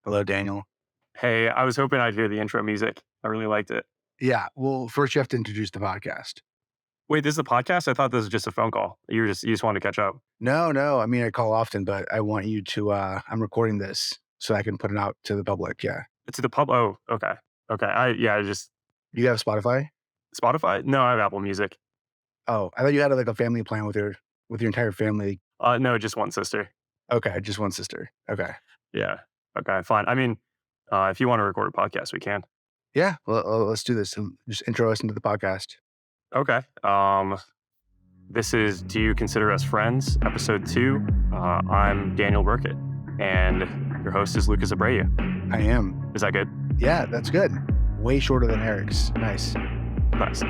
Hello, Daniel. Hey, I was hoping I'd hear the intro music. I really liked it. Yeah, well, first you have to introduce the podcast. Wait, this is a podcast? I thought this was just a phone call. You just wanted to catch up. No, I mean, I call often, but I want you to, I'm recording this so I can put it out to the public. Yeah. It's the pub. Oh, okay. Okay. I just You have Spotify? Spotify? No, I have Apple Music. Oh, I thought you had like a family plan with your entire family. No, just one sister. Okay, just one sister. Okay. Yeah. Okay, fine. I mean, if you want to record a podcast, we can. Yeah, well, let's do this. Just intro us into the podcast. Okay. This is Do You Consider Us Friends? Episode 2. I'm Daniel Burket, and your host is Lucas Abreu. I am. Is that good? Yeah, that's good. Way shorter than Eric's. Nice. Nice.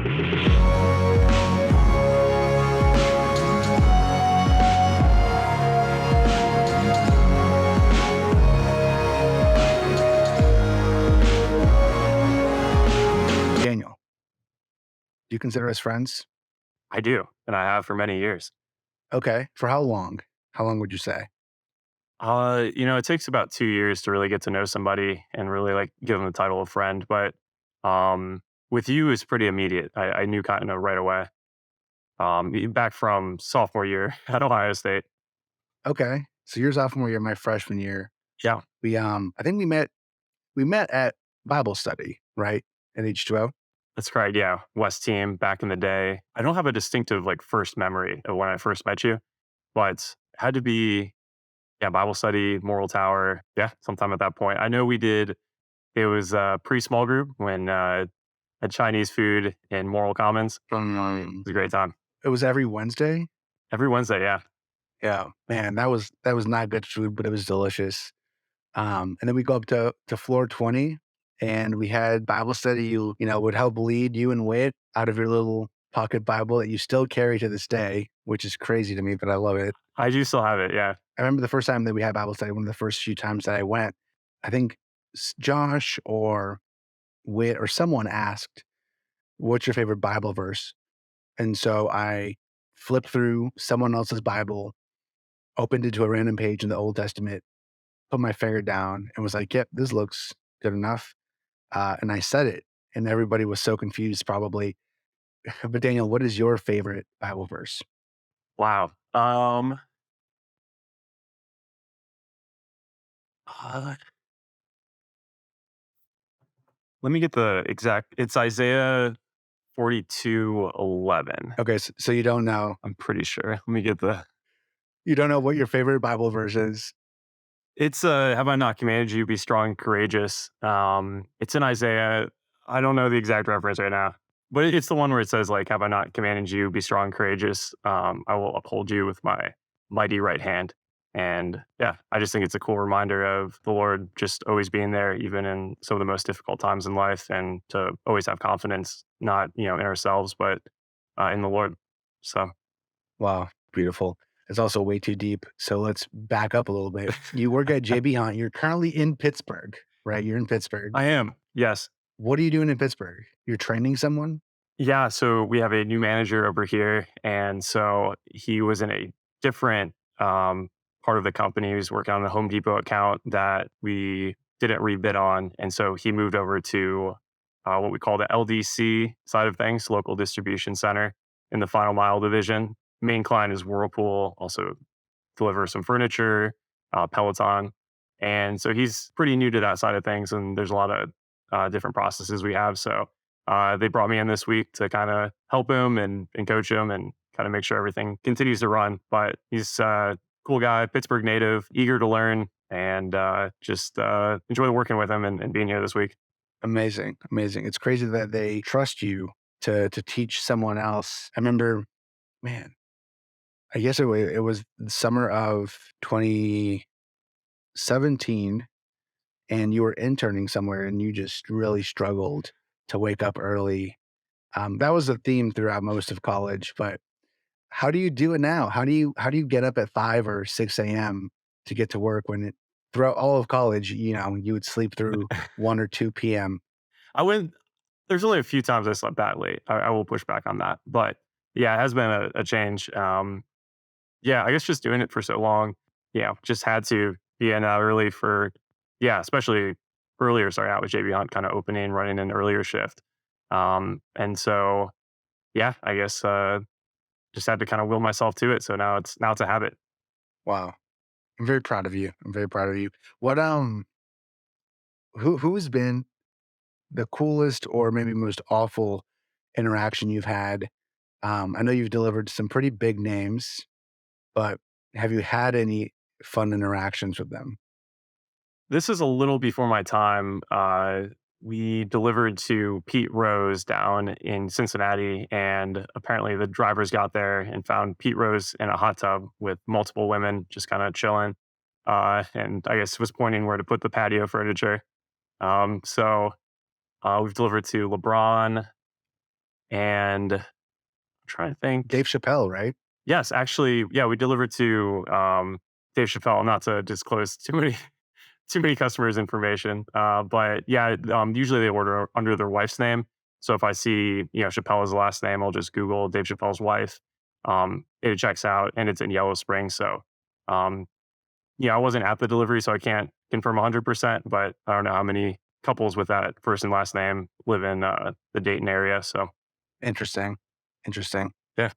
Daniel, do you consider us friends? I do, and I have for many years. Okay. For how long? How long would you say? It takes about 2 years to really get to know somebody and really like give them the title of friend. But with you, it's pretty immediate. I knew kind of right away. Back from sophomore year at Ohio State. Okay. So your sophomore year, my freshman year. Yeah, I think we met at Bible study, right? At H2O? that's correct. Yeah, West team back in the day. I don't have a distinctive like first memory of when I first met you, but it had to be Bible study, Moral Tower. Yeah, sometime at that point. I know we did. It was a pre-small group when had Chinese food in Moral Commons. It was a great time. It was every Wednesday? Every Wednesday, yeah. Yeah. Man, that was not good food, but it was delicious. And then we go up to floor 20 and we had Bible study. You would help lead you and Wit out of your little pocket Bible that you still carry to this day, which is crazy to me, but I love it. I do still have it, yeah. I remember the first time that we had Bible study, one of the first few times that I went, I think Josh or Wit or someone asked, "What's your favorite Bible verse?" And so I flipped through someone else's Bible, opened it to a random page in the Old Testament, put my finger down, and was like, "Yep, this looks good enough." And I said it, and everybody was so confused, probably. But Daniel, what is your favorite Bible verse? Wow. Uh, Let me get the exact. It's Isaiah 42:11. Okay, so you don't know. I'm pretty sure. Let me get the. You don't know what your favorite Bible verse is. It's have I not commanded you be strong and courageous? It's in Isaiah. I don't know the exact reference right now, but it's the one where it says like, "Have I not commanded you be strong and courageous? I will uphold you with my mighty right hand." And yeah, I just think it's a cool reminder of the Lord just always being there, even in some of the most difficult times in life, and to always have confidence, not in ourselves, but in the Lord. So Wow, beautiful. It's also way too deep. So let's back up a little bit. You work at JB Hunt. You're currently in Pittsburgh, right? You're in Pittsburgh. I am, yes. What are you doing in Pittsburgh? You're training someone? Yeah, so we have a new manager over here, and so he was in a different part of the company. He was working on a Home Depot account that we didn't rebid on, and so he moved over to what we call the LDC side of things, local distribution center in the final mile division. Main client is Whirlpool, also deliver some furniture, Peloton, and so he's pretty new to that side of things. And there's a lot of different processes we have, so. They brought me in this week to kind of help him and coach him and kind of make sure everything continues to run. But he's a cool guy, Pittsburgh native, eager to learn, and just enjoy working with him and being here this week. Amazing, amazing. It's crazy that they trust you to teach someone else. I remember, man, I guess it was the summer of 2017, and you were interning somewhere, and you just really struggled to wake up early. That was a theme throughout most of college, but how do you do it now? How do you get up at 5 or 6 AM to get to work when throughout all of college, you would sleep through 1 or 2 PM? I went. There's only a few times I slept that late. I will push back on that, but yeah, it has been a change. Yeah, I guess just doing it for so long, just had to be in early for Yeah, especially earlier starting out with JB Hunt, kind of opening, running an earlier shift. And so, yeah, I guess just had to kind of will myself to it. So now it's a habit. Wow. I'm very proud of you. I'm very proud of you. What, who has been the coolest or maybe most awful interaction you've had? I know you've delivered some pretty big names, but have you had any fun interactions with them? This is a little before my time. We delivered to Pete Rose down in Cincinnati, and apparently the drivers got there and found Pete Rose in a hot tub with multiple women just kind of chilling. And I guess was pointing where to put the patio furniture. So we've delivered to LeBron, and I'm trying to think. Dave Chappelle, right? Yes, actually, yeah, we delivered to Dave Chappelle. Not to disclose too many customers' information. But yeah, usually they order under their wife's name. So if I see, Chappelle as the last name, I'll just Google Dave Chappelle's wife. It checks out and it's in Yellow Spring. So, um, yeah, I wasn't at the delivery, so I can't confirm 100%, but I don't know how many couples with that first and last name live in the Dayton area. So, Interesting. Interesting. yeah.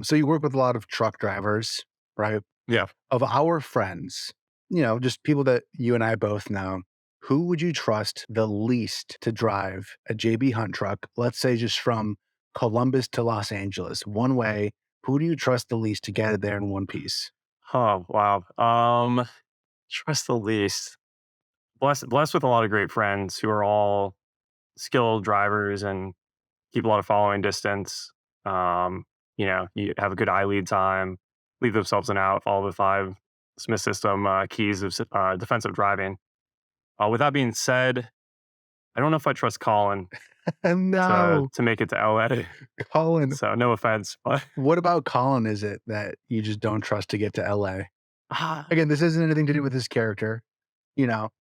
So you work with a lot of truck drivers, right? Yeah. Of our friends, just people that you and I both know, who would you trust the least to drive a JB Hunt truck? Let's say just from Columbus to Los Angeles, one way. Who do you trust the least to get it there in one piece? Oh, wow. Trust the least. Blessed with a lot of great friends who are all skilled drivers and keep a lot of following distance. You have a good eye lead time, leave themselves and out, follow the five Smith system keys of defensive driving. With that being said, I don't know if I trust Colin to No, to make it to LA. Colin. So no offense, but What about Colin is it that you just don't trust to get to LA? ah, Again, this isn't anything to do with his character.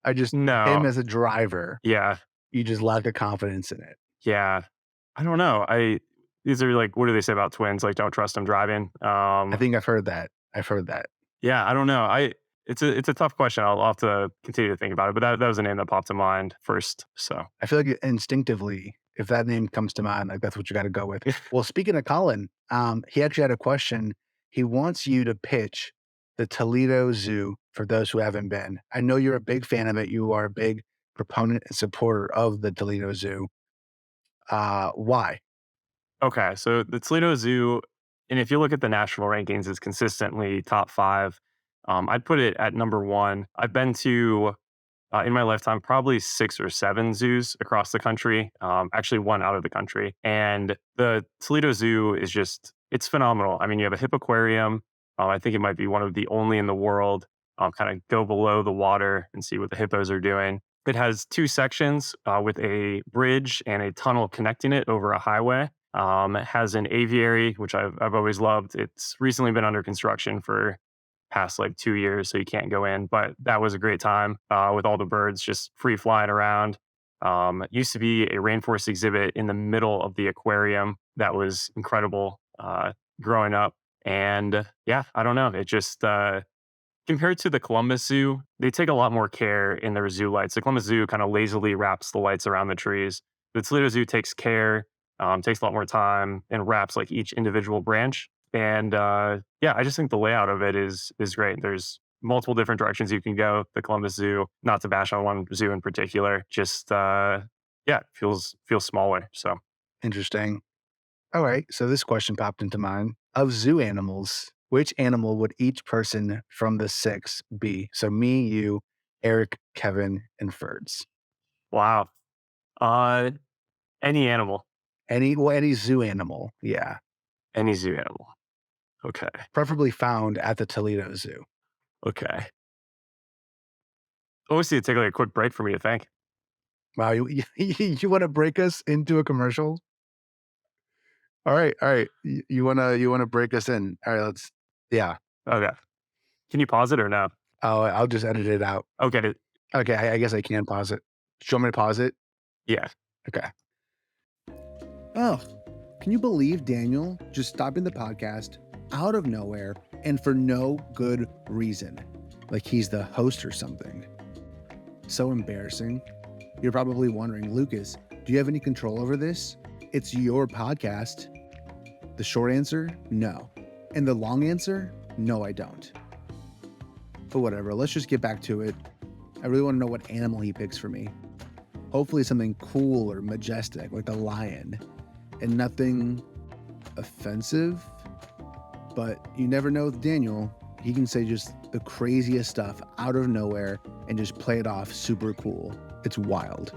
I just, him no, as a driver, yeah, you just lack a confidence in it. yeah, I don't know. I These are like, what do they say about twins? Like, don't trust them driving. I think I've heard that. I've heard that. Yeah, I don't know. It's a tough question. I'll have to continue to think about it, but that was a name that popped to mind first. So I feel like instinctively, if that name comes to mind, like that's what you got to go with. Well, speaking of Colin, he actually had a question. He wants you to pitch the Toledo Zoo for those who haven't been. I know you're a big fan of it. You are a big proponent and supporter of the Toledo Zoo. Why? okay, so the Toledo Zoo, and if you look at the national rankings, it's consistently top five. I'd put it at number one. I've been to in my lifetime, probably six or seven zoos across the country, actually one out of the country. And the Toledo Zoo is it's phenomenal. I mean, you have a hip aquarium. I think it might be one of the only in the world. Kind of go below the water and see what the hippos are doing. It has two sections with a bridge and a tunnel connecting it over a highway. It has an aviary, which I've always loved. It's recently been under construction for past like 2 years, so you can't go in. But that was a great time with all the birds just free flying around. It used to be a rainforest exhibit in the middle of the aquarium. That was incredible growing up. And yeah, I don't know. It just compared to the Columbus Zoo, they take a lot more care in their zoo lights. The Columbus Zoo kind of lazily wraps the lights around the trees. The Toledo Zoo takes care, takes a lot more time, and wraps like each individual branch. And yeah, I just think the layout of it is great. There's multiple different directions you can go. The Columbus Zoo, not to bash on one zoo in particular, just yeah, feels smaller. So Interesting. All right. So this question popped into mind. Of zoo animals, which animal would each person from the six be? So me, you, Eric, Kevin, and Ferds. wow, uh, any animal, Any zoo animal. Yeah. any zoo animal. Okay, Preferably found at the Toledo Zoo. okay. Obviously, it'd take like a quick break for me to think. Wow. You want to break us into a commercial? All right. All right. You wanna break us in. All right. Yeah. Okay, can you pause it or no? I'll just edit it out. Okay, Okay. I guess I can pause it. Show me to pause it. yeah. Okay. Oh, can you believe Daniel just stopping the podcast out of nowhere and for no good reason? Like he's the host or something. So embarrassing. You're probably wondering, Lucas, do you have any control over this? It's your podcast. The short answer, no. And the long answer, no, I don't. But whatever, let's just get back to it. I really want to know what animal he picks for me. Hopefully something cool or majestic, like a lion, and nothing offensive. But you never know with Daniel. He can say just the craziest stuff out of nowhere and just play it off super cool. It's wild.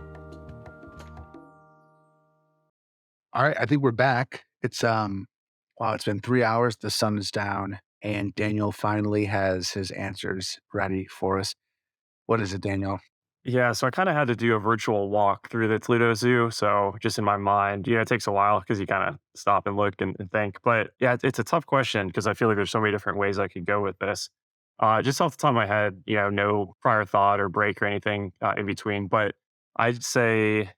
All right, I think we're back. Wow, it's been 3 hours, the sun is down, and Daniel finally has his answers ready for us. What is it, Daniel? Yeah, so I kind of had to do a virtual walk through the Toledo Zoo. So just in my mind, it takes a while because you kind of stop and look and think. But yeah, it's a tough question because I feel like there's so many different ways I could go with this. Just off the top of my head, no prior thought or break or anything in between. But I'd say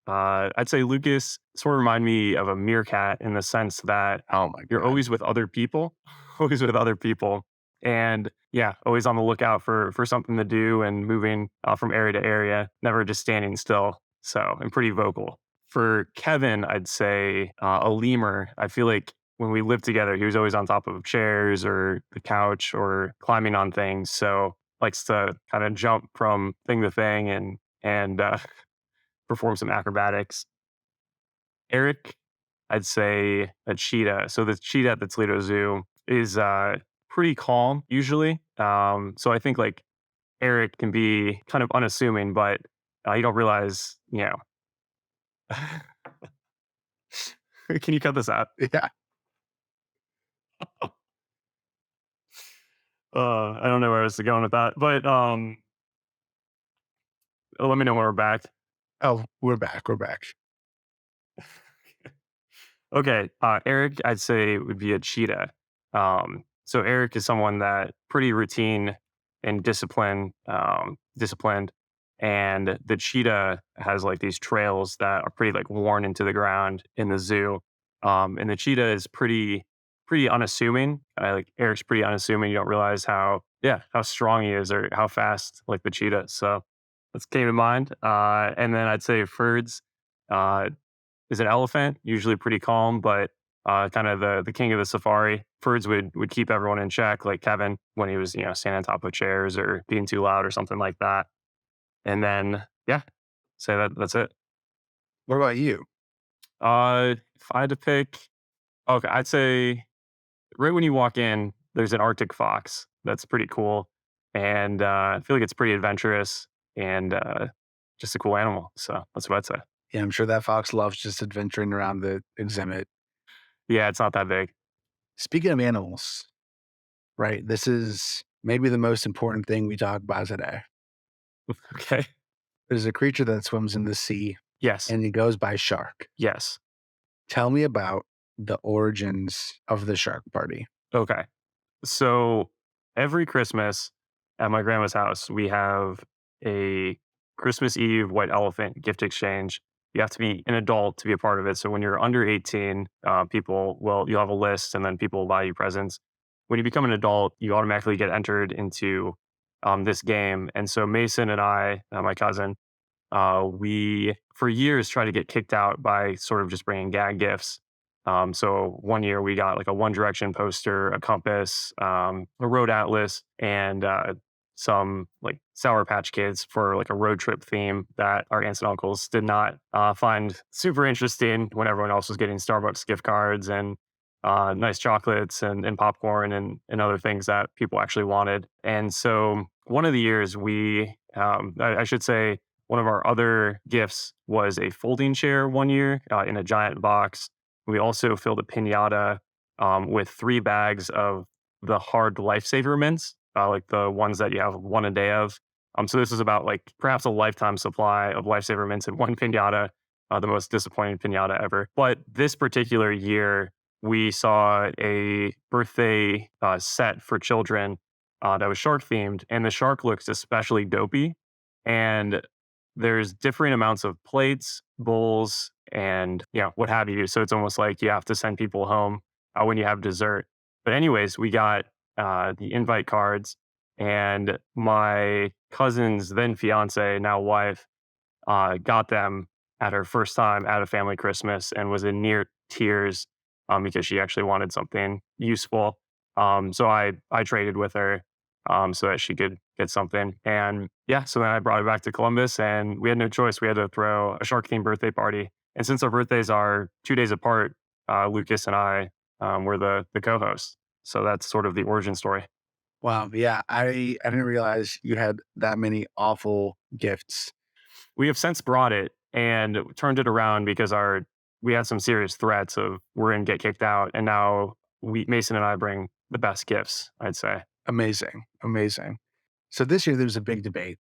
Lucas sort of remind me of a meerkat in the sense that Oh my you're god. always with other people, always with other people, and yeah, always on the lookout for something to do and moving from area to area, never just standing still. So I'm pretty vocal. For Kevin, I'd say a lemur. I feel like when we lived together, he was always on top of chairs or the couch or climbing on things. So likes to kind of jump from thing to thing and perform some acrobatics. Eric, I'd say a cheetah. So the cheetah at the Toledo Zoo is pretty calm usually. So I think like Eric can be kind of unassuming, but you don't realize, can you cut this out? Yeah. I don't know where I was going with that, but let me know when we're back. Oh, we're back. We're back. Okay, Eric, I'd say would be a cheetah. So Eric is someone that pretty routine and disciplined, and the cheetah has like these trails that are pretty like worn into the ground in the zoo. And the cheetah is pretty unassuming. Like Eric's pretty unassuming. You don't realize how strong he is or how fast like the cheetah. So that's came to mind. And then I'd say Ferds. Uh, is an elephant, usually pretty calm, but kind of the king of the safari. Birds would keep everyone in check, like Kevin when he was standing on top of chairs or being too loud or something like that. And then yeah, say that's it. What about you? If I had to pick, okay, I'd say right when you walk in, there's an Arctic fox. That's pretty cool, and I feel like it's pretty adventurous and just a cool animal. So that's what I'd say. Yeah, I'm sure that fox loves just adventuring around the exhibit. Yeah, it's not that big. Speaking of animals, right? This is maybe the most important thing we talk about today. Okay. There's a creature that swims in the sea Yes. and he goes by shark. Yes. Tell me about the origins of the shark party. Okay. So every Christmas at my grandma's house, we have a Christmas Eve white elephant gift exchange. You have to be an adult to be a part of it. So when you're under 18, you'll have a list and then people will buy you presents. When you become an adult, you automatically get entered into this game. And so Mason and I, my cousin, we for years tried to get kicked out by sort of just bringing gag gifts. So one year we got like a One Direction poster, a compass, a road atlas, and some like Sour Patch Kids for like a road trip theme that our aunts and uncles did not find super interesting when everyone else was getting Starbucks gift cards and nice chocolates and popcorn and other things that people actually wanted. And so one of the years I should say, one of our other gifts was a folding chair one year in a giant box. We also filled a pinata with 3 bags of the hard lifesaver mints, like the ones that you have one a day of. So this is about like perhaps a lifetime supply of lifesaver mints in one pinata, the most disappointing pinata ever. But this particular year, we saw a birthday set for children that was shark themed, and the shark looks especially dopey. And there's differing amounts of plates, bowls, and what have you. So it's almost like you have to send people home when you have dessert. But anyways, we got the invite cards, And my cousin's then fiance, now wife, got them at her first time at a family Christmas and was in near tears because she actually wanted something useful. So I traded with her so that she could get something. And yeah, so then I brought it back to Columbus, and we had no choice. We had to throw a shark themed birthday party. And since our birthdays are 2 days apart, Lucas and I were the co-hosts. So that's sort of the origin story. Wow, yeah, I didn't realize you had that many awful gifts. We have since brought it and turned it around because our we had some serious threats of we're gonna get kicked out, and now we Mason and I bring the best gifts, I'd say. Amazing, amazing. So this year there was a big debate,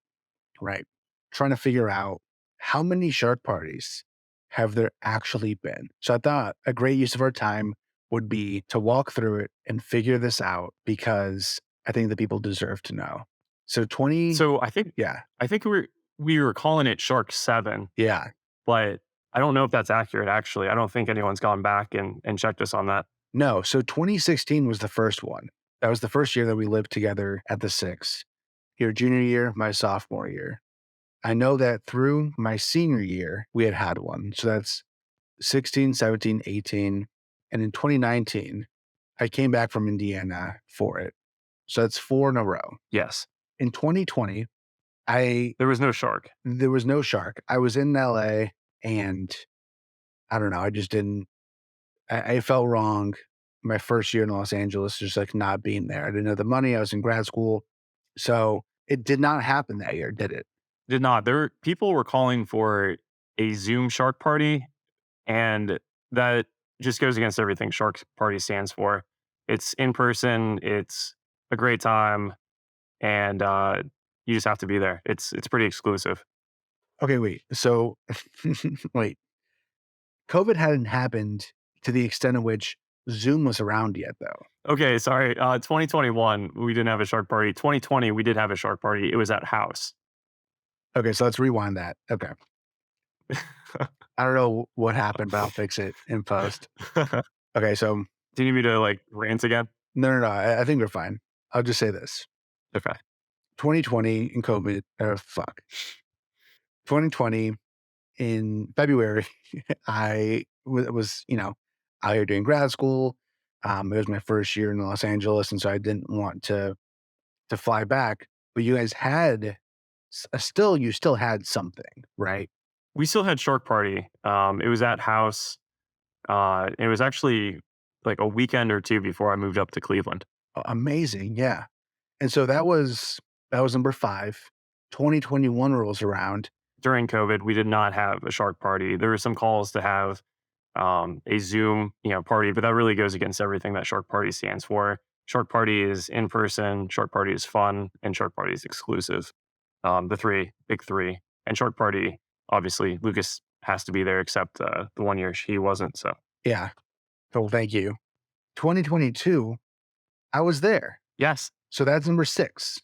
right? Trying to figure out how many shark parties have there actually been. So I thought a great use of our time would be to walk through it and figure this out because I think the people deserve to know. So 20, So yeah, I think we were calling it Shark 7, yeah. but I don't know if that's accurate actually. I don't think anyone's gone back and checked us on that. No, so 2016 was the first one. That was the first year that we lived together at the Six. Your junior year, my sophomore year. I know that through my senior year, we had one. So that's 16, 17, 18. And in 2019, I came back from Indiana for it. So that's 4 in a row. Yes. In 2020, I There was no shark. there was no shark. I was in LA and I don't know, I just didn't I felt wrong my first year in Los Angeles, just like not being there. I didn't have the money. I was in grad school. So it did not happen that year, did it? Did not. People were calling for a Zoom shark party, and that just goes against everything Shark Party stands for. It's in person, it's a great time, and you just have to be there. It's pretty exclusive. Okay, wait. So wait, COVID hadn't happened to the extent of which Zoom was around yet, though. Okay, sorry. 2021, we didn't have a shark party. 2020, we did have a shark party. It was at house. Okay, so let's rewind that. Okay. I don't know what happened, but I'll fix it in post. Okay, so Do you need me to like rant again? no. I think we're fine. I'll just say this. Okay. 2020 in COVID, fuck. 2020 in February, was, out here doing grad school. It was my first year in Los Angeles, and so I didn't want to fly back. But you guys had you still had something, right? We still had shark party. It was at house. It was actually like a weekend or two before I moved up to Cleveland. Amazing, yeah. And so that was number 5. 2021 rolls around. During COVID, we did not have a shark party. There were some calls to have a Zoom, party, but that really goes against everything that Shark Party stands for. Shark Party is in person, Shark Party is fun, and Shark Party is exclusive. The big three, and Shark Party. Obviously, Lucas has to be there, except the one year he wasn't. So Yeah. So thank you. 2022, I was there. yes, So that's number 6.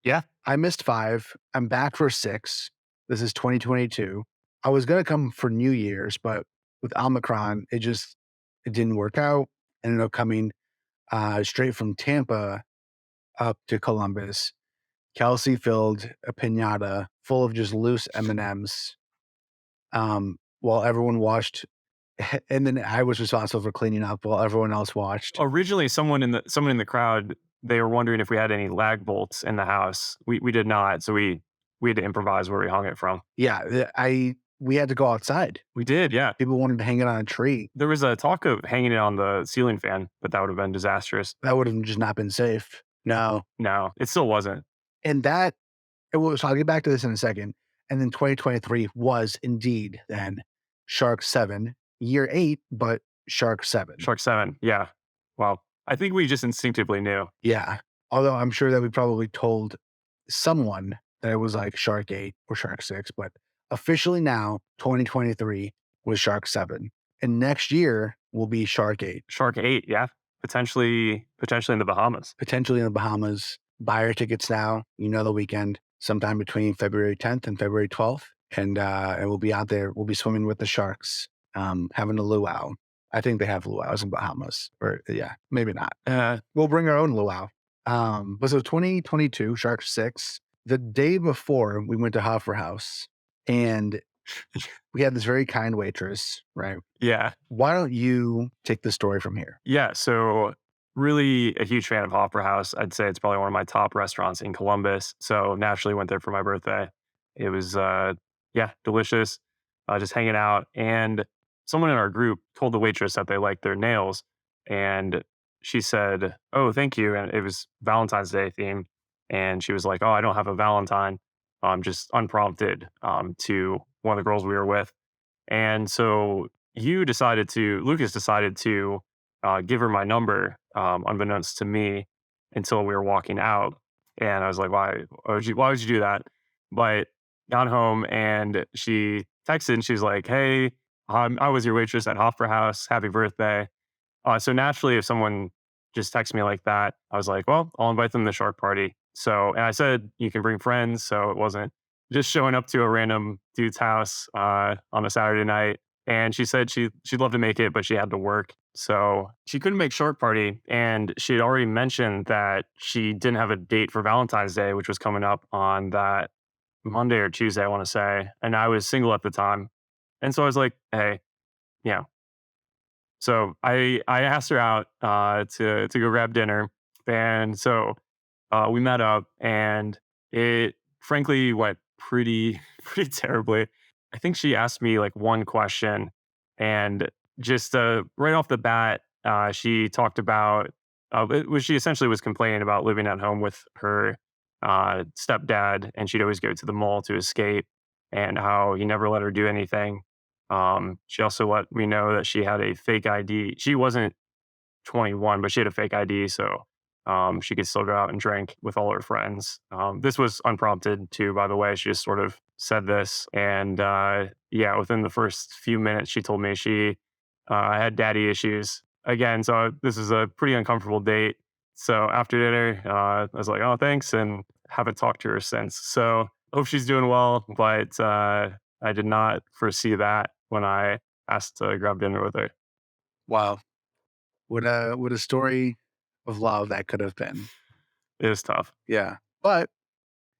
yeah, I missed 5. I'm back for 6. This is 2022. I was gonna come for New Year's, but with Omicron, it didn't work out. I ended up coming straight from Tampa up to Columbus. Kelsey filled a pinata full of just loose M&Ms, while everyone watched, and then I was responsible for cleaning up while everyone else watched. originally someone in the crowd, they were wondering if we had any lag bolts in the house. We did not, so we had to improvise where we hung it from. Yeah, we had to go outside. We did, yeah. People wanted to hang it on a tree. There was a talk of hanging it on the ceiling fan, but that would have been disastrous. That would have just not been safe. No. No, it still wasn't. And so I'll get back to this in a second. And then 2023 was indeed then Shark 7, year 8, but Shark 7. Shark 7, yeah. Well, I think we just instinctively knew. Yeah. Although I'm sure that we probably told someone that it was like Shark 8 or Shark 6, but officially now, 2023 was Shark 7. And next year will be Shark 8, Shark 8, yeah. Potentially in the Bahamas. potentially in the Bahamas. Buy your tickets now. The weekend, sometime between February 10th and February 12th. And we'll be out there. We'll be swimming with the sharks, having a luau. I think they have luau's in Bahamas. Or, yeah, maybe not. We'll bring our own luau. But so 2022, Shark 6, the day before we went to Hoffer House and we had this very kind waitress, right? Yeah. Why don't you take the story from here? Yeah, so really a huge fan of Hopper House. I'd say it's probably one of my top restaurants in Columbus. So naturally went there for my birthday. It was yeah, delicious. Just hanging out. And someone in our group told the waitress that they liked their nails. And she said, "Oh, thank you." And it was Valentine's Day theme. And she was like, "Oh, I don't have a Valentine." Just unprompted to one of the girls we were with. And so Lucas decided to give her my number, unbeknownst to me, until we were walking out. And I was like, why would you do that? But got home and she texted and she's like, "Hey, I was your waitress at Hoffer House. Happy birthday." So naturally, if someone just texts me like that, I was like, well, I'll invite them to the shark party. So, and I said, you can bring friends. So it wasn't just showing up to a random dude's house on a Saturday night. And she said she'd love to make it, but she had to work. So she couldn't make shark party. And she had already mentioned that she didn't have a date for Valentine's Day, which was coming up on that Monday or Tuesday, I want to say. And I was single at the time. And so I was like, hey, yeah, so I asked her out to go grab dinner, and so we met up, and it frankly went pretty pretty terribly. I think she asked me like one question, and just right off the bat, she talked about she essentially was complaining about living at home with her stepdad, and she'd always go to the mall to escape, and how he never let her do anything. She also let me know that she had a fake ID. She wasn't 21, but she had a fake ID, so she could still go out and drink with all her friends. This was unprompted too, by the way. She just sort of said this, and yeah, within the first few minutes, she told me she had daddy issues again. So this is a pretty uncomfortable date. So after dinner, I was like, "Oh, thanks," and haven't talked to her since. So hope she's doing well, but I did not foresee that when I asked to grab dinner with her. Wow. What a story of love that could have been. It was tough. Yeah. But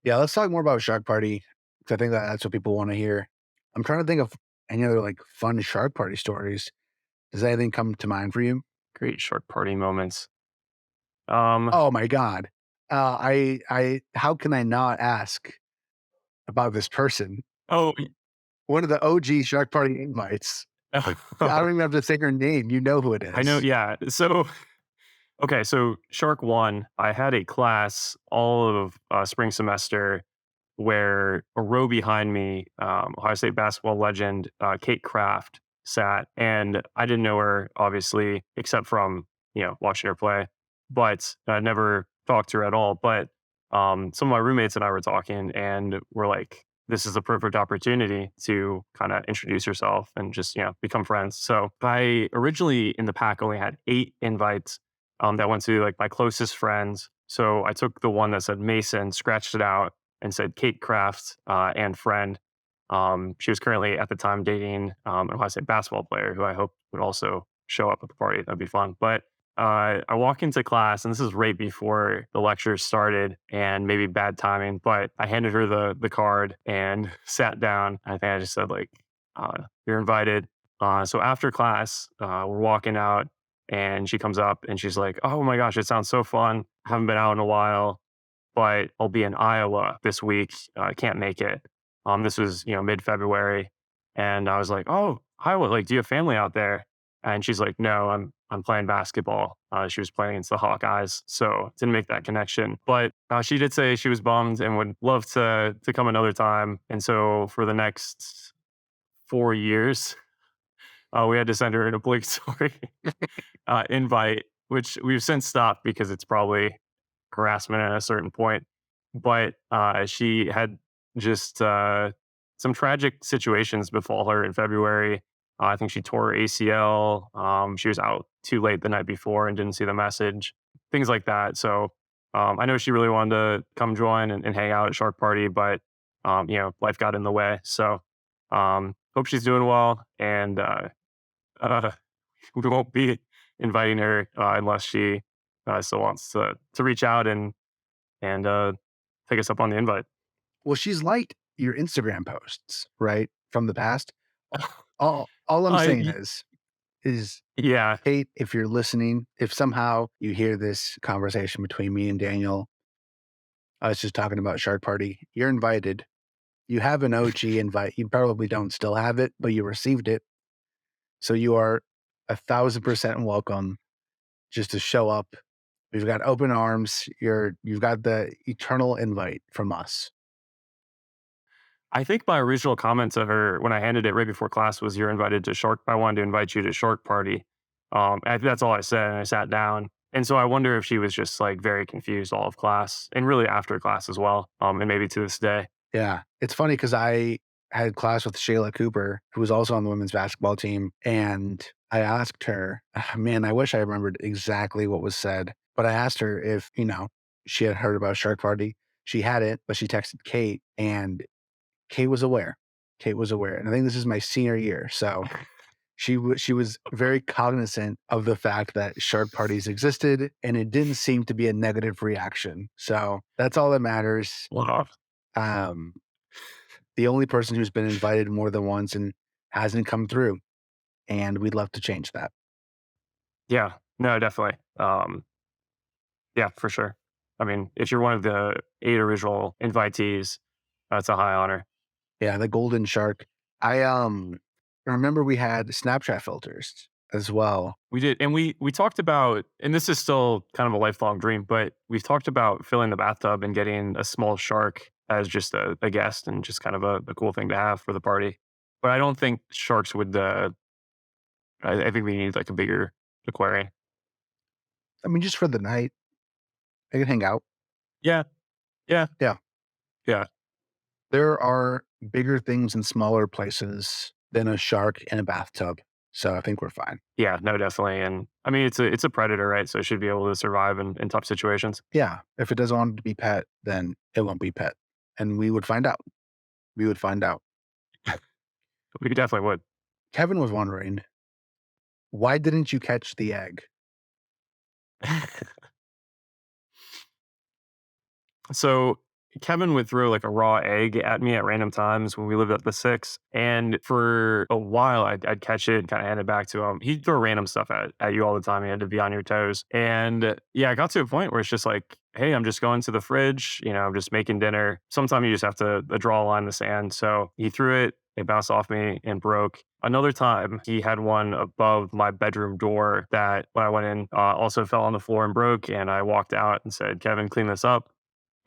yeah, let's talk more about Shark Party, 'cause I think that that's what people wanna hear. I'm trying to think of any other, like, fun Shark Party stories. Does anything come to mind for you? Great short party moments. Um, Oh my god. I how can I not ask about this person? oh, One of the OG Shark Party invites. I don't even have to say her name, you know who it I know. is. Yeah. So okay, so Shark 1, I had a class all of spring semester where a row behind me, Ohio State basketball legend Kate Kraft sat, and I didn't know her obviously except from watching her play, but I never talked to her at all. But some of my roommates and I were talking, and we're like, "This is a perfect opportunity to kind of introduce yourself and just become friends." So I originally in the pack only had 8 invites that went to like my closest friends. So I took the one that said Mason, scratched it out, and said Kate Kraft and friend. She was currently at the time dating an Ohio State basketball player who I hope would also show up at the party. That'd be fun. But I walk into class, and this is right before the lecture started, and maybe bad timing. But I handed her the card and sat down. I think I just said like, "You're invited." So after class, we're walking out, and she comes up and she's like, "Oh my gosh, it sounds so fun. Haven't been out in a while, but I'll be in Iowa this week. I can't make it." This was, mid February. And I was like, "Oh, Iowa, like, do you have family out there?" And she's like, "No, I'm playing basketball." She was playing against the Hawkeyes, so didn't make that connection. But she did say she was bummed and would love to come another time. And so for the next 4 years, we had to send her an obligatory invite, which we've since stopped because it's probably harassment at a certain point. But she had just some tragic situations befall her in February. I think she tore her ACL. She was out too late the night before and didn't see the message, things like that. So I know she really wanted to come join and hang out at Shark Party, but life got in the way. So hope she's doing well, and uh, we won't be inviting her unless she still wants to reach out and take us up on the invite. Well, she's liked your Instagram posts, right, from the past. All I'm saying I is Yeah, Kate, if you're listening, if somehow you hear this conversation between me and Daniel, I was just talking about Shark Party, you're invited. You have an OG invite. You probably don't still have it, but you received it. So you are 1,000% welcome just to show up. We've got open arms. You've got the eternal invite from us. I think my original comment to her when I handed it right before class was, "You're invited to Shark. I wanted to invite you to Shark Party." That's all I said, and I sat down. And so I wonder if she was just like very confused all of class, and really after class as well, and maybe to this day. Yeah. It's funny because I had class with Shayla Cooper, who was also on the women's basketball team. And I asked her, man, I wish I remembered exactly what was said, but I asked her if, she had heard about Shark Party. She hadn't, but she texted Kate and Kate was aware. Kate was aware. And I think this is my senior year. So she was very cognizant of the fact that shark parties existed and it didn't seem to be a negative reaction. So that's all that matters. Wow. Um, the only person who's been invited more than once and hasn't come through, and we'd love to change that. Yeah, no, definitely. Yeah, for sure. I mean, if you're one of the 8 original invitees, that's a high honor. Yeah, the golden shark. I remember we had Snapchat filters as well. We did, and we talked about, and this is still kind of a lifelong dream, but we've talked about filling the bathtub and getting a small shark as just a guest and just kind of a cool thing to have for the party. But I don't think sharks would, I think we need like a bigger aquarium. I mean, just for the night, I can hang out. Yeah, yeah, Yeah. yeah. There are bigger things in smaller places than a shark in a bathtub. So I think we're fine. Yeah, no, definitely. And I mean, it's a predator, right? So it should be able to survive in tough situations. Yeah. If it doesn't want to be pet, then it won't be pet. And we would find out. We would find out. We definitely would. Kevin was wondering, why didn't you catch the egg? So Kevin would throw like a raw egg at me at random times when we lived at the six. And for a while, I'd catch it and kind of hand it back to him. He'd throw random stuff at you all the time. He had to be on your toes. And yeah, I got to a point where it's just like, hey, I'm just going to the fridge. I'm just making dinner. Sometimes you just have to draw a line in the sand. So he threw it. It bounced off me and broke. Another time, he had one above my bedroom door that when I went in also fell on the floor and broke. And I walked out and said, Kevin, clean this up.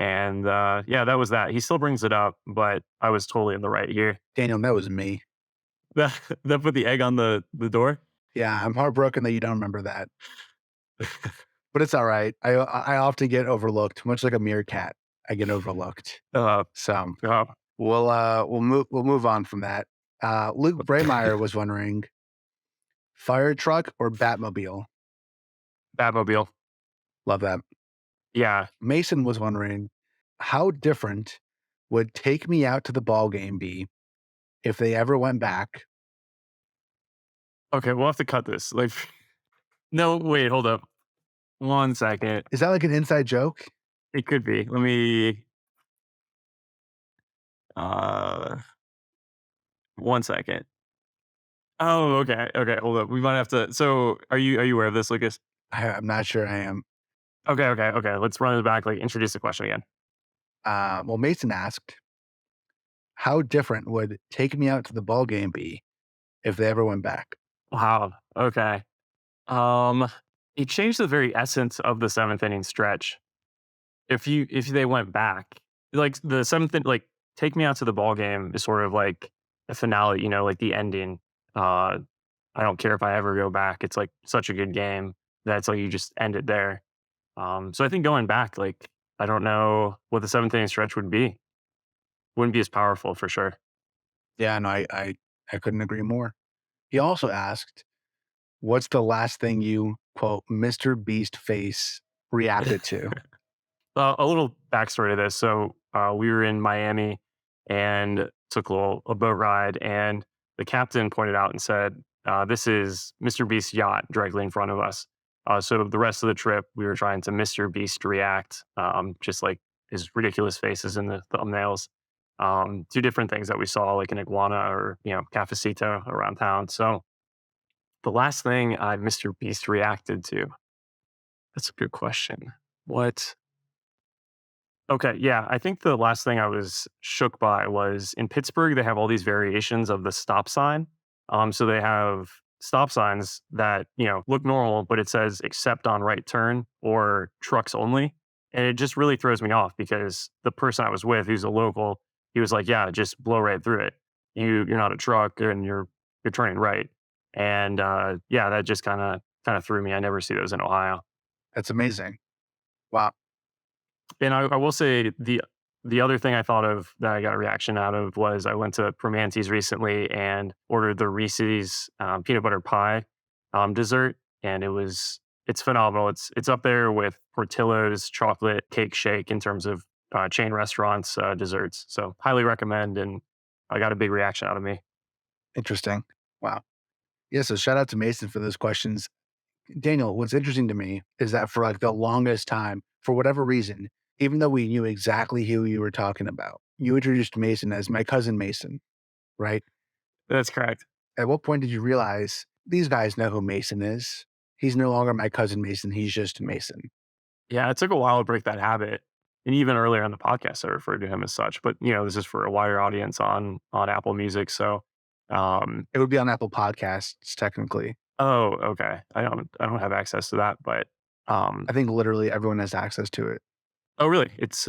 And, yeah, that was that. He still brings it up, but I was totally in the right here. Daniel, that was me. That that put the egg on the door? Yeah, I'm heartbroken that you don't remember that, but it's all right. I often get overlooked, much like a meerkat. I get overlooked. Uh, So uh, we'll move on from that. Luke Braymeyer was wondering, fire truck or Batmobile? Batmobile. Love that. Yeah. Mason was wondering, how different would Take Me Out to the Ball Game be if they ever went back? Okay, we'll have to cut this. Like, no, wait, hold up. 1 second. Is that like an inside joke? It could be. Let me, uh, 1 second. Oh, okay. Okay, hold up. We might have to, so are you aware of this, Lucas? I'm not sure I am. Okay, okay, okay. Let's run it back, like, introduce the question again. Well, Mason asked, how different would Take Me Out to the Ball Game be if they ever went back? Wow. Okay. Um, it changed the very essence of the seventh inning stretch. If they went back, like the seventh, like take me out to the ball game is sort of like the finale, like the ending. Uh, I don't care if I ever go back. It's like such a good game that's like you just end it there. So I think going back, like I don't know what the seventh inning stretch would be. Wouldn't be as powerful for sure. Yeah, no, I couldn't agree more. He also asked, what's the last thing you, quote, Mr. Beast face reacted to? A little backstory to this. So we were in Miami and took a boat ride, and the captain pointed out and said, "This is Mr. Beast's yacht directly in front of us." So the rest of the trip, we were trying to Mr. Beast react, just like his ridiculous faces in the thumbnails. Two different things that we saw, like an iguana or cafecito around town. So the last thing I Mr. Beast reacted to, that's a good question. What? Okay, yeah, I think the last thing I was shook by was in Pittsburgh, they have all these variations of the stop sign. So they have stop signs that, look normal, but it says except on right turn or trucks only. And it just really throws me off because the person I was with, who's a local, he was like, yeah, just blow right through it. You're not a truck and you're turning right. And yeah, that just kind of threw me. I never see those in Ohio. That's amazing. Wow. And I will say the other thing I thought of that I got a reaction out of was I went to Primanti's recently and ordered the Reese's peanut butter pie dessert, and it's phenomenal. It's up there with Portillo's chocolate cake shake in terms of chain restaurants desserts. So highly recommend, and I got a big reaction out of me. Interesting. Wow. Yeah, so shout out to Mason for those questions. Daniel, what's interesting to me is that for like the longest time, for whatever reason, even though we knew exactly who you were talking about, you introduced Mason as my cousin Mason, right? That's correct. At what point did you realize these guys know who Mason is? He's no longer my cousin Mason. He's just Mason. Yeah, it took a while to break that habit. And even earlier on the podcast, I referred to him as such. But this is for a wider audience on Apple Music. So, It would be on Apple Podcasts, technically. oh, okay. I don't have access to that, but I think literally everyone has access to it. oh, really? It's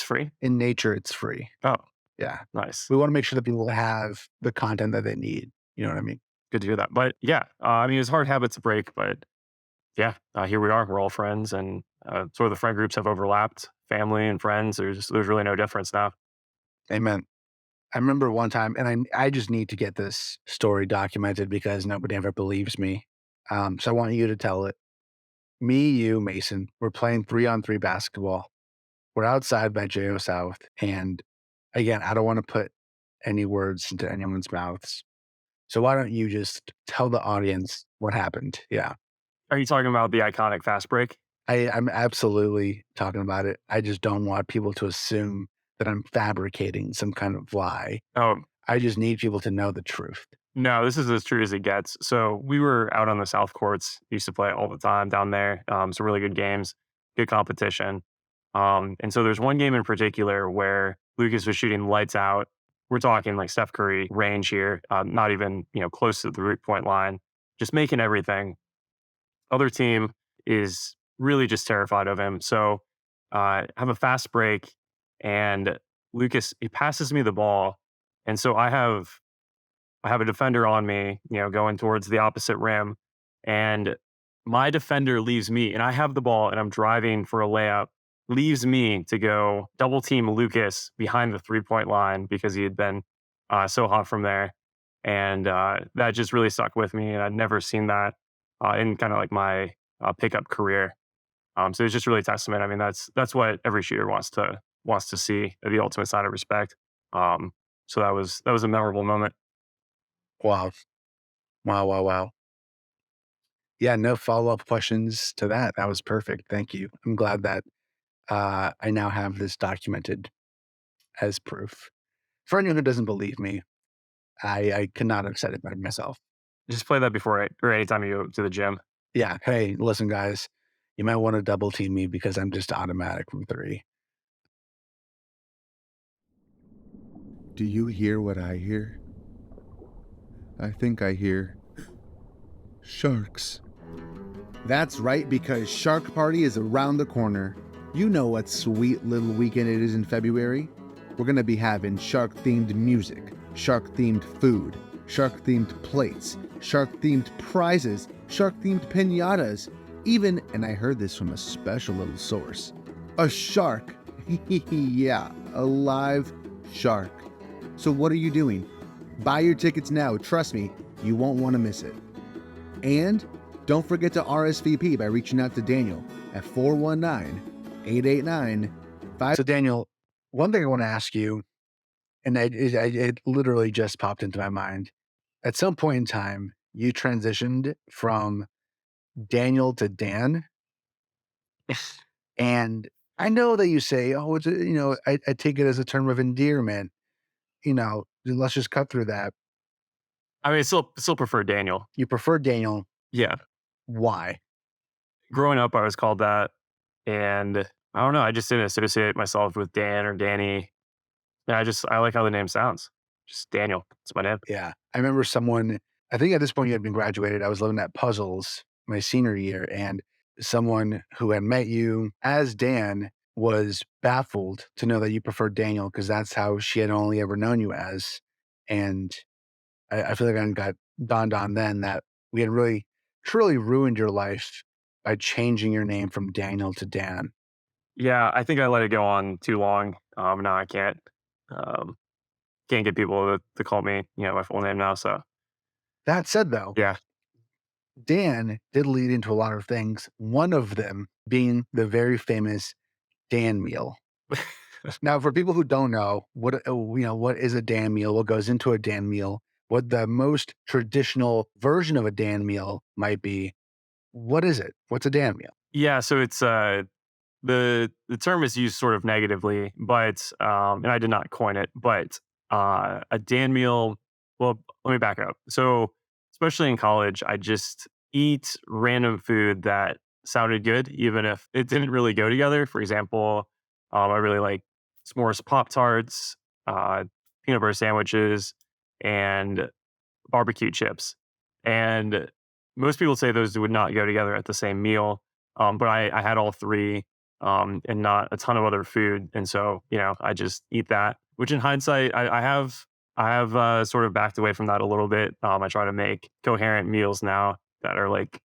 free. In nature, it's free. Oh, Yeah. nice. We want to make sure that people have the content that they need. You know what I mean? Good to hear that. But yeah, I mean, it's a hard habit to break, but yeah, here we are. We're all friends, and sort of the friend groups have overlapped. Family and friends. There's really no difference now. Amen. I remember one time, and I just need to get this story documented because nobody ever believes me. So I want you to tell it. Me, you, Mason, we're playing 3-on-3 basketball. We're outside by JO South. And again, I don't want to put any words into anyone's mouths. So why don't you just tell the audience what happened? Yeah. Are you talking about the iconic fast break? I'm absolutely talking about it. I just don't want people to assume that I'm fabricating some kind of lie. Oh, I just need people to know the truth. no, this is as true as it gets. So we were out on the South Courts. Used to play all the time down there. Some really good games, good competition. And so there's one game in particular where Lucas was shooting lights out. We're talking like Steph Curry range here, not even close to the 3-point line, just making everything. Other team is really just terrified of him. So have a fast break, and Lucas he passes me the ball, and so I have a defender on me, going towards the opposite rim, and my defender leaves me, and I have the ball, and I'm driving for a layup. Leaves me to go double team Lucas behind the 3-point line because he had been so hot from there, and that just really stuck with me. And I'd never seen that in kind of like my pickup career. So it's just really testament. I mean, that's what every shooter wants to see, the ultimate sign of respect. So that was a memorable moment. Wow. Wow, wow, wow. Yeah, no follow-up questions to that. That was perfect. Thank you. I'm glad that I now have this documented as proof. For anyone who doesn't believe me, I could not have said it better myself. Just play that before or anytime you go to the gym. Yeah. Hey, listen, guys, you might want to double team me because I'm just automatic from three. Do you hear what I hear? I think I hear sharks. That's right, because Shark Party is around the corner. You know what sweet little weekend it is in February. We're gonna be having shark-themed music, shark-themed food, shark-themed plates, shark-themed prizes, shark-themed piñatas, even, and I heard this from a special little source, a shark. Yeah, a live shark. So what are you doing? Buy your tickets now. Trust me, you won't want to miss it. And don't forget to RSVP by reaching out to Daniel at 419-889-5. So, Daniel, one thing I want to ask you, and it literally just popped into my mind. At some point in time, you transitioned from Daniel to Dan. And I know that you say, oh, I take it as a term of endearment. Let's just cut through that. I mean, I still prefer Daniel. You prefer Daniel. Yeah. Why? Growing up, I was called that, and I don't know. I just didn't associate myself with Dan or Danny. And I like how the name sounds. Just Daniel. It's my name. Yeah. I remember I think at this point you had been graduated. I was living at Puzzles my senior year, and someone who had met you as Dan was baffled to know that you preferred Daniel because that's how she had only ever known you as. And I feel like I got dawned on then that we had really, truly ruined your life by changing your name from Daniel to Dan. Yeah, I think I let it go on too long. Now I um, can't get people to call me, my full name now. So That said, though, yeah, Dan did lead into a lot of things, one of them being the very famous Dan meal. Now, for people who don't know, what is a Dan meal, what goes into a Dan meal, what the most traditional version of a Dan meal might be, what is it? What's a Dan meal? yeah. So it's the term is used sort of negatively, but and I did not coin it, but a Dan meal. Well, let me back up. So especially in college, I just eat random food that sounded good, even if it didn't really go together. For example, I really like s'mores Pop Tarts, peanut butter sandwiches, and barbecue chips. And most people say those would not go together at the same meal. But I had all three and not a ton of other food. And so, I just eat that, which in hindsight, I have sort of backed away from that a little bit. I try to make coherent meals now that are like,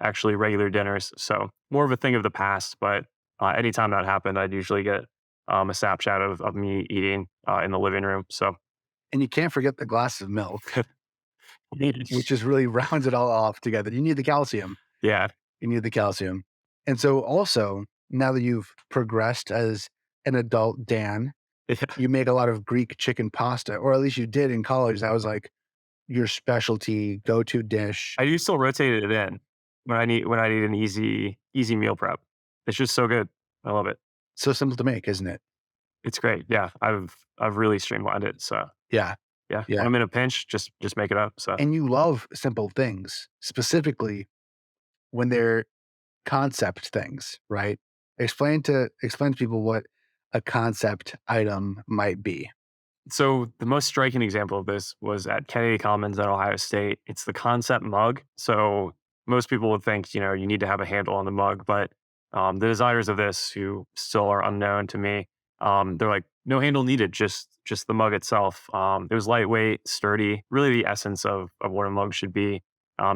actually regular dinners. So more of a thing of the past. But anytime that happened, I'd usually get a snapshot of me eating in the living room. So And you can't forget the glass of milk, which just really rounds it all off together. You need the calcium. yeah. You need the calcium. And so also, now that you've progressed as an adult Dan, you make a lot of Greek chicken pasta, or at least you did in college. That was like your specialty go-to dish. I do still rotate it in when I need an easy meal prep. It's just so good. I love it. So simple to make, isn't it? It's great. Yeah, I've really streamlined it. So Yeah. yeah, Yeah. when I'm in a pinch, just make it up. So And you love simple things, specifically when they're concept things, right? Explain to people what a concept item might be. So the most striking example of this was at Kennedy Commons at Ohio State. It's the concept mug. So most people would think, you need to have a handle on the mug, but the designers of this, who still are unknown to me, they're like, no handle needed, just the mug itself. It was lightweight, sturdy, really the essence of what a mug should be.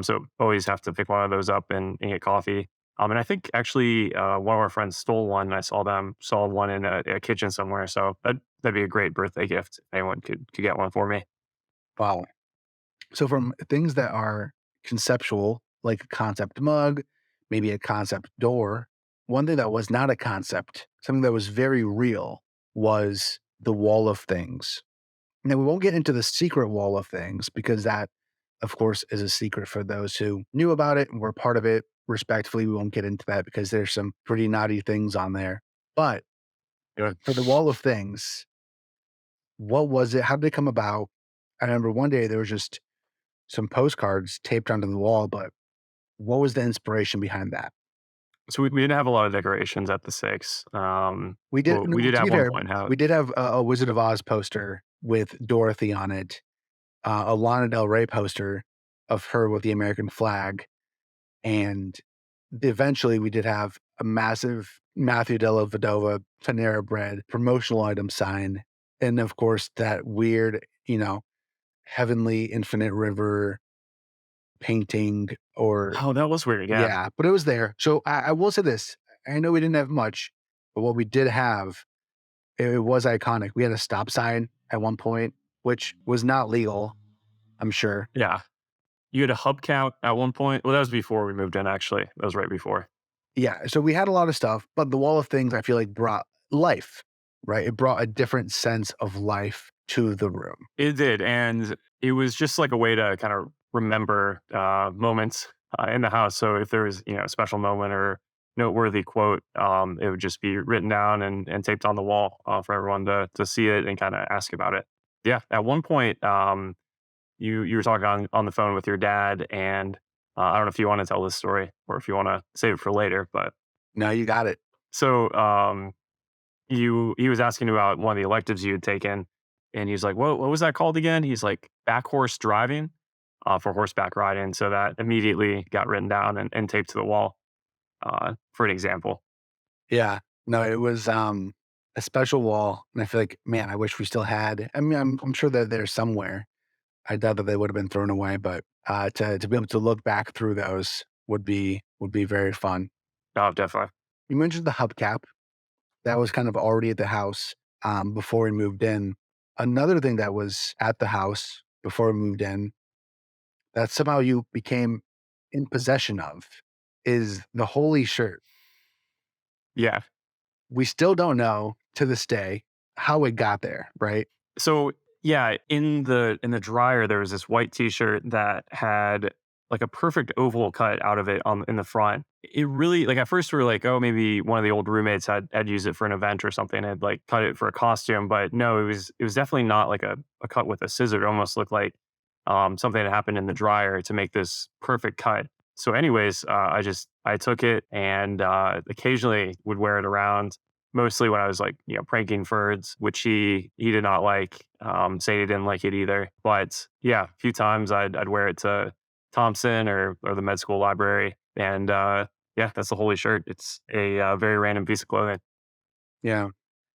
So always have to pick one of those up and get coffee. And I think actually one of our friends stole one. And I saw one in a kitchen somewhere. So that'd be a great birthday gift if anyone could get one for me. Wow. So from things that are conceptual, like a concept mug, maybe a concept door, one thing that was not a concept, something that was very real, was the wall of things. Now, we won't get into the secret wall of things because that, of course, is a secret for those who knew about it and were part of it. Respectfully, we won't get into that because there's some pretty naughty things on there. But Yeah. for the wall of things, what was it? How did it come about? I remember one day there was just some postcards taped onto the wall, but what was the inspiration behind that? So we didn't have a lot of decorations at the six. We did, Well, no, we did to be at one fair, point have we did have a Wizard of Oz poster with Dorothy on it, a Lana Del Rey poster of her with the American flag, and eventually we did have a massive Matthew Della Vedova Panera Bread promotional item sign, and of course that weird, Heavenly Infinite River painting or oh, that was weird. Yeah. yeah, but it was there. So I will say this. I know we didn't have much, but what we did have, it was iconic. We had a stop sign at one point, which was not legal, I'm sure. Yeah. You had a hubcap at one point. Well, that was before we moved in, actually. That was right before. Yeah, so we had a lot of stuff, but the wall of things I feel like brought life, right? It brought a different sense of life to the room. It did. And it was just like a way to kind of remember moments in the house. So if there was, a special moment or noteworthy quote, it would just be written down and taped on the wall for everyone to see it and kind of ask about it. Yeah. At one point, you were talking on the phone with your dad, and I don't know if you want to tell this story or if you want to save it for later, but No, you got it. so he was asking about one of the electives you had taken, and he's like, what was that called again? He's like, back horse driving for horseback riding. So that immediately got written down and taped to the wall for an example. Yeah. No, it was, a special wall, and I feel like, man, I wish we still had. I mean, I'm sure that they're somewhere. I doubt that they would have been thrown away, but, to be able to look back through those would be very fun. Oh, definitely. You mentioned the hubcap. That was kind of already at the house, before we moved in. Another thing that was at the house before we moved in that somehow you became in possession of is the holy shirt. Yeah. We still don't know to this day how it got there, right? So yeah, in the dryer there was this white t-shirt that had like a perfect oval cut out of it on in the front. It really like at first we were like, oh, maybe one of the old roommates had used it for an event or something and had like cut it for a costume. But no, it was definitely not like a cut with a scissor. It almost looked like something that happened in the dryer to make this perfect cut. So, anyways, I took it and occasionally would wear it around. Mostly when I was like, pranking Ferds, which he did not like. Say he didn't like it either. But yeah, a few times I'd wear it to Thompson or the med school library, and yeah, that's the holy shirt. It's a very random piece of clothing. Yeah.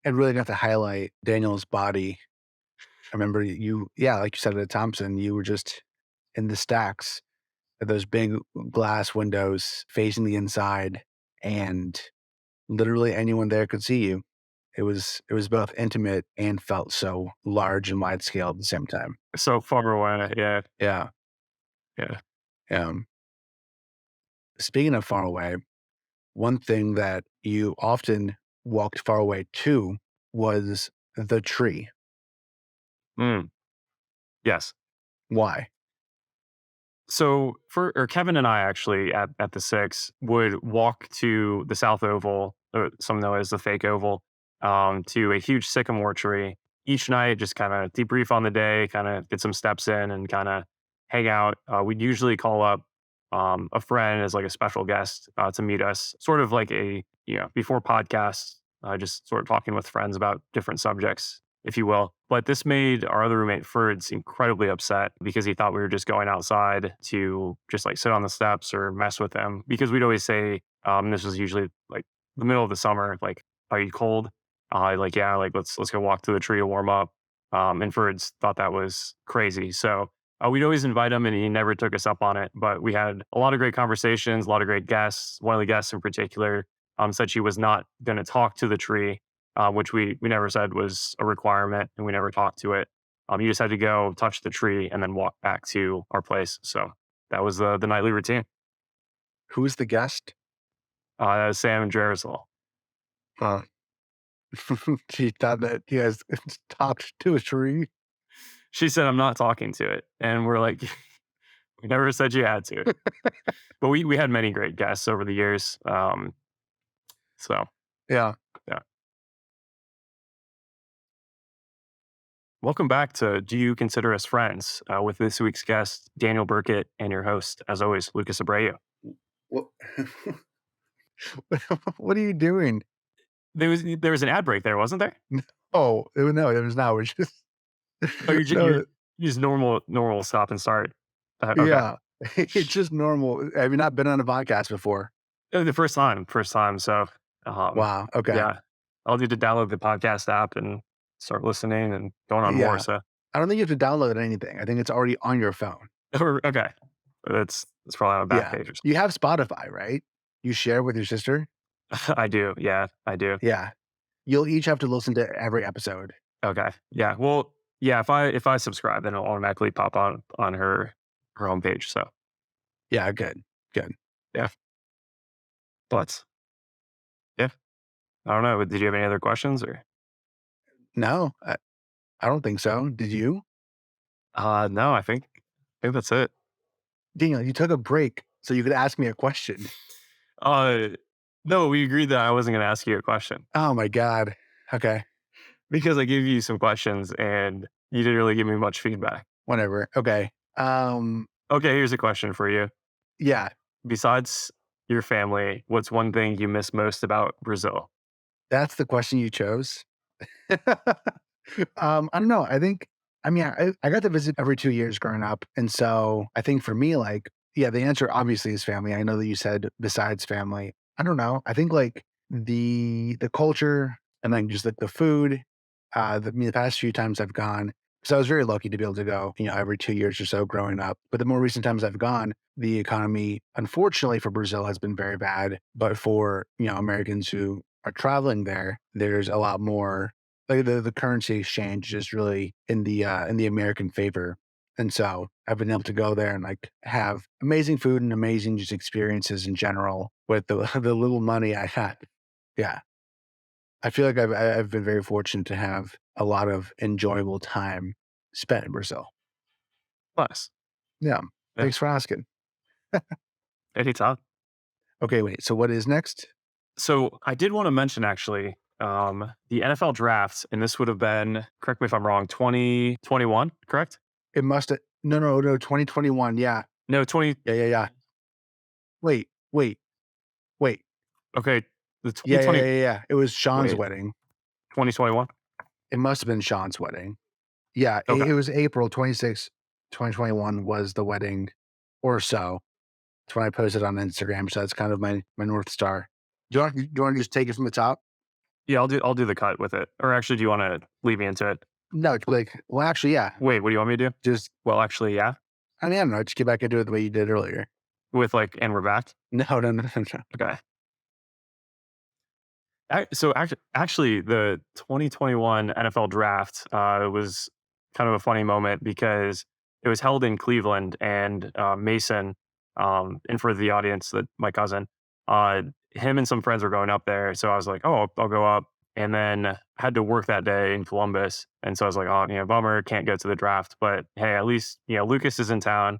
And really got to highlight Daniel's body. I remember you, yeah, like you said at Thompson, you were just in the stacks of those big glass windows facing the inside, and literally anyone there could see you. It was both intimate and felt so large and wide scale at the same time. So far away, yeah, Yeah. yeah. Um, Speaking of far away, one thing that you often walked far away to was the tree. Mm, yes. Why? So Kevin and I actually at the six would walk to the South Oval, or some know as the fake oval, to a huge sycamore tree each night. Just kind of debrief on the day, kind of get some steps in, and kind of hang out. We'd usually call up a friend as like a special guest to meet us, sort of like a before podcasts, just sort of talking with friends about different subjects, if you will. But this made our other roommate Ferds incredibly upset because he thought we were just going outside to just like sit on the steps or mess with him. Because we'd always say, this was usually like the middle of the summer, like, are you cold? Like, yeah, like let's go walk to the tree to warm up. And Ferds thought that was crazy. So we'd always invite him and he never took us up on it. But we had a lot of great conversations, a lot of great guests. One of the guests in particular said she was not going to talk to the tree, which we never said was a requirement, and we never talked to it. You just had to go touch the tree and then walk back to our place. So that was the nightly routine. Who's the guest? That was Sam and Jersel. Uh, she thought that you guys talked to a tree. She said, "I'm not talking to it," and we're like, "We never said you had to." But we had many great guests over the years. So Yeah. yeah. Welcome back to Do You Consider Us Friends with this week's guest, Daniel Burket, and your host, as always, Lucas Abreu. What, what are you doing? There was an ad break there, wasn't there? Oh, no, it was not. We're just Oh, no, you just normal stop and start. Okay. yeah. It's just normal. Have you not been on a podcast before? The first time. So, um, Wow. Okay. yeah, I'll need to download the podcast app and start listening and going on more. Yeah. So, I don't think you have to download anything. I think it's already on your phone. okay, that's probably on a back Yeah. page or You have Spotify, right? You share with your sister? something. I do. Yeah, I do. Yeah. You'll each have to listen to every episode. Okay. Yeah. Well, yeah. If I subscribe, then it'll automatically pop on her homepage. So Yeah, good. Good. yeah. But yeah, I don't know. Did you have any other questions or? No, I don't think so. Did you? No, I think that's it. Daniel, you took a break So you could ask me a question. Uh, no, we agreed that I wasn't going to ask you a question Oh my God. Okay. because I gave you some questions and you didn't really give me much feedback. Whatever. Okay. Okay, here's a question for you. Yeah, Besides your family, what's one thing you miss most about Brazil? that's the question you chose. I don't know. I got to visit every 2 years growing up. And so I think for me, like, yeah, the answer obviously is family. I know that you said besides family. I don't know. I think like the culture and then just like the food, the past few times I've gone, so I was very lucky to be able to go, every 2 years or so growing up. But the more recent times I've gone, the economy, unfortunately for Brazil, has been very bad. But for, Americans who are traveling there, there's a lot more like the currency exchange is really in the American favor. And so I've been able to go there and like have amazing food and amazing just experiences in general with the the little money I had. Yeah. I feel like I've been very fortunate to have a lot of enjoyable time spent in Brazil. Nice. Yeah. Yeah. Thanks for asking. Anytime. Okay, wait. So what is next? So I did want to mention actually the NFL draft, and this would have been, correct me if I'm wrong, 2021, correct? It must have no, 2021. Yeah. No, 20. Yeah, yeah, yeah. Wait. Okay, the Yeah, yeah, 2020. yeah, yeah. It was Sean's Wait, wedding. 2021. It must have been Sean's wedding. Yeah, Okay. it was April 26, 2021 was the wedding or so. It's when I posted on Instagram, so that's kind of my North Star. Do you want to just take it from the top? Yeah, I'll do the cut with it. Or actually, do you want to lead me into it? No, like, well, actually, yeah. Wait, what do you want me to do? Just, Well, actually, yeah. I don't know, just get back into it the way you did earlier. With like, and we're back. No, no, no, no, no. Okay. So actually, the 2021 NFL draft was kind of a funny moment because it was held in Cleveland, and Mason, and for the audience, that my cousin, uh, him and some friends were going up there. So I was like, oh, I'll go up, and then had to work that day in Columbus, and so I was like, oh, bummer, can't go to the draft, but hey, at least Lucas is in town.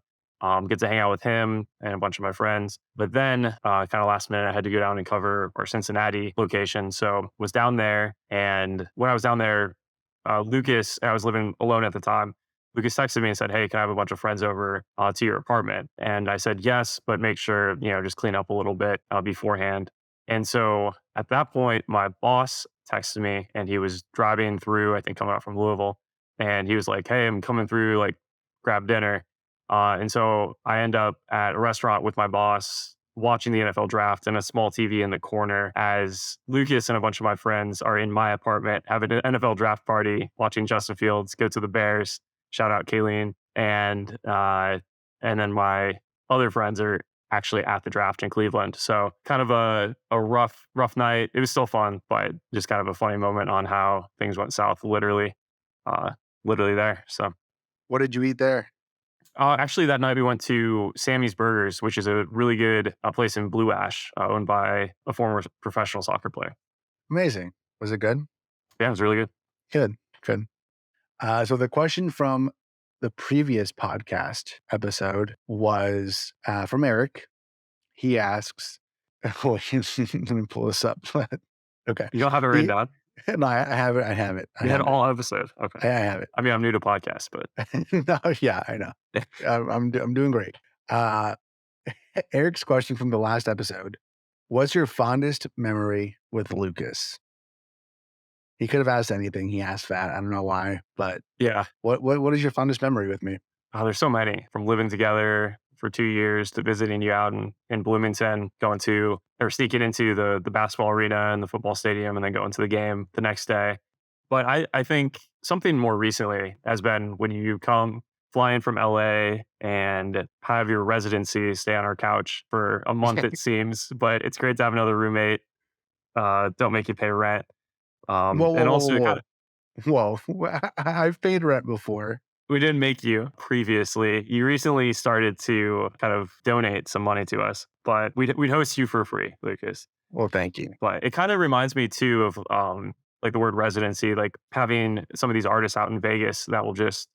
Get to hang out with him and a bunch of my friends. But then, kind of last minute, I had to go down and cover our Cincinnati location. So was down there, and when I was down there, Lucas, I was living alone at the time. Lucas texted me and said, "Hey, can I have a bunch of friends over to your apartment?" And I said yes, but make sure just clean up a little bit beforehand. And so at that point, my boss texted me, and he was driving through, I think, coming out from Louisville, and he was like, "Hey, I'm coming through, like, grab dinner." And so I end up at a restaurant with my boss watching the NFL draft and a small TV in the corner as Lucas and a bunch of my friends are in my apartment having an NFL draft party, watching Justin Fields go to the Bears. Shout out Kayleen. And then my other friends are actually at the draft in Cleveland. So kind of a rough night. It was still fun, but just kind of a funny moment on how things went south literally there. So What did you eat there? actually, that night we went to Sammy's Burgers, which is a really good place in Blue Ash, owned by a former professional soccer player. Amazing. Was it good? Yeah, it was really good. Good, good. So the question from the previous podcast episode was from Eric. He asks, let me pull this up. Okay. You don't have it written down? No, I have it. I have it. You had an all episode. Okay. I have it. I mean, I'm new to podcasts, but No, yeah, I know. I'm doing great. Eric's question from the last episode: what's your fondest memory with Lucas? He could have asked anything. He asked that. I don't know why, but yeah. what is your fondest memory with me? There's so many, from living together for 2 years to visiting you out in Bloomington, going to or sneaking into the basketball arena and the football stadium, and then going to the game the next day. But I think something more recently has been when you come flying from LA and have your residency, stay on our couch for a month, it seems. But it's great to have another roommate. Don't make you pay rent. Whoa, whoa, And whoa, also, whoa, whoa! I've paid rent before. we didn't make you previously. You recently started to kind of donate some money to us, but we'd host you for free, Lucas. Well, thank you. But it kind of reminds me too of like the word residency, like having some of these artists out in Vegas that will just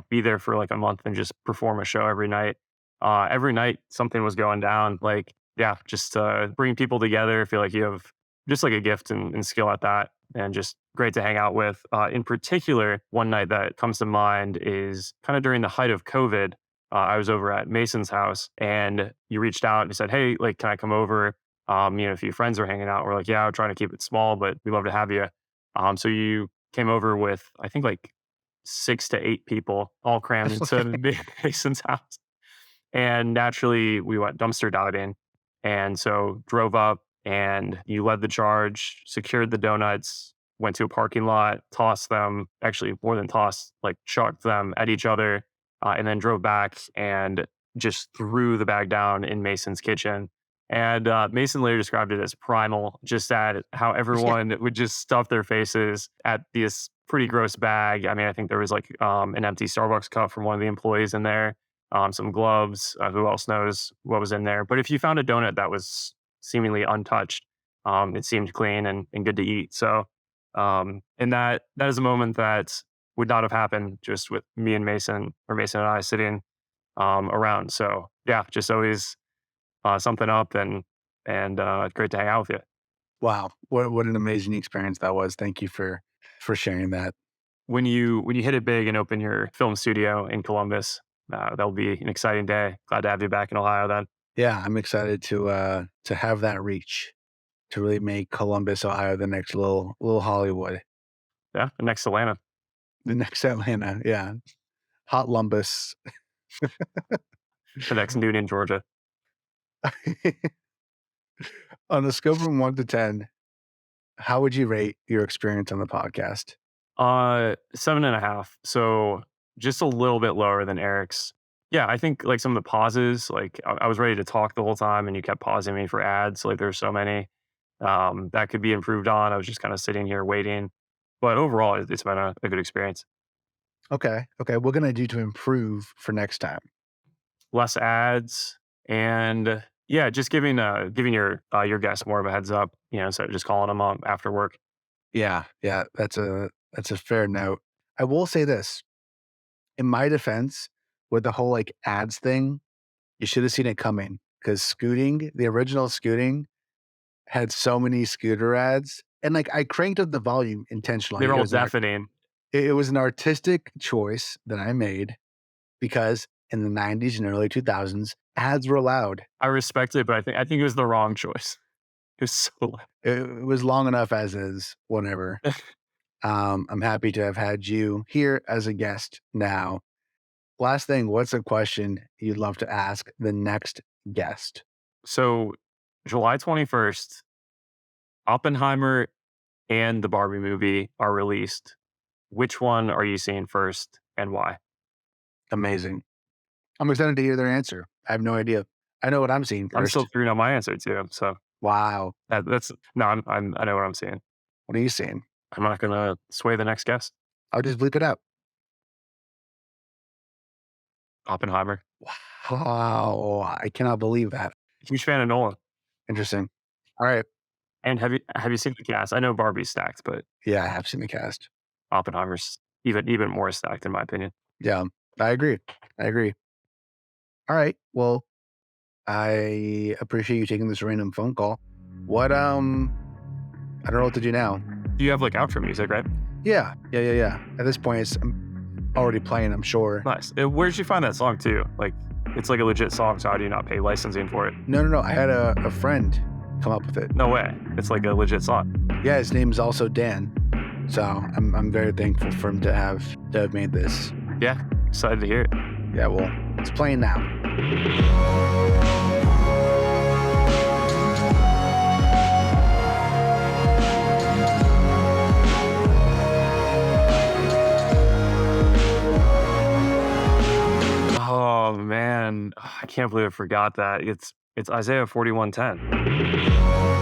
be there for like a month and just perform a show every night. every night something was going down. Like, yeah, just bringing people together. I feel like you have just like a gift and skill at that, and just great to hang out with. In particular, one night that comes to mind is kind of during the height of COVID. I was over at Mason's house, and you reached out and said, "Hey, like, can I come over?" A few friends are hanging out. We're like, "Yeah, we're trying to keep it small, but we'd love to have you." So you came over with, I think, like 6 to 8 people, all crammed into Mason's house. And naturally, we went dumpster diving. And so drove up, and you led the charge, secured the donuts, went to a parking lot, tossed them, actually more than tossed, like chucked them at each other, and then drove back and just threw the bag down in Mason's kitchen. And Mason later described it as primal, just at how Yeah. everyone would just stuff their faces at this pretty gross bag. I mean, I think there was like an empty Starbucks cup from one of the employees in there, some gloves. Who else knows what was in there? But if you found a donut that was seemingly untouched, it seemed clean and good to eat. So, and that is a moment that would not have happened just with me and Mason, or Mason and I sitting around. So yeah, just always something up, and great to hang out with you. Wow. What an amazing experience that was. Thank you for sharing that. When you hit it big and open your film studio in Columbus, that'll be an exciting day. Glad to have you back in Ohio then. Yeah, I'm excited to have that reach to really make Columbus, Ohio the next little Hollywood. Yeah, next Atlanta, The next Atlanta. Yeah. Hot Lumbus. the next Newton, Georgia. On a scale from 1 to 10, how would you rate your experience on the podcast? 7.5. So just a little bit lower than Eric's. Yeah, I think like some of the pauses, like I was ready to talk the whole time, and you kept pausing me for ads. Like there's so many that could be improved on. I was just kind of sitting here waiting, but overall, it's been a good experience. Okay. Okay. What can I do to improve for next time? Less ads, and yeah, just giving your guests more of a heads up. So just calling them up after work. Yeah. Yeah. That's a fair note. I will say this. In my defense, with the whole like ads thing, you should have seen it coming because Scooting, the original Scooting, had so many scooter ads. And like I cranked up the volume intentionally. They're all deafening. It was an artistic choice that I made because in the 90s and early 2000s, ads were allowed. I respect it, but I think it was the wrong choice. It was so loud. It was long enough as is, whatever. I'm happy to have had you here as a guest now. Last thing, what's a question you'd love to ask the next guest? So July 21st, Oppenheimer and the Barbie movie are released. Which one are you seeing first, and why? Amazing. I'm excited to hear their answer. I have no idea. I know what I'm seeing I'm still first. figuring out my answer too. So Wow. that's no, I know what I'm seeing. What are you seeing? I'm not gonna sway the next guest. I'll just bleep it out. Oppenheimer. Wow. I cannot believe that. Huge fan of Nolan. Interesting. All right. And have you seen the cast? I know Barbie's stacked, but Yeah, I have seen the cast. Oppenheimer's even more stacked in my opinion. Yeah, I agree. I agree. All right. Well, I appreciate you taking this random phone call. What I don't know what to do now. You have like outro music, right? Yeah. At this point it's already playing, I'm sure. Nice. Where did you find that song too? Like, it's like a legit song, so how do you not pay licensing for it? No. I had a friend come up with it. No way. It's like a legit song. Yeah, his name's also Dan. So I'm very thankful for him to have made this. Yeah, excited to hear it. Yeah, well, it's playing now. Oh man, I can't believe I forgot that. It's Isaiah 41:10.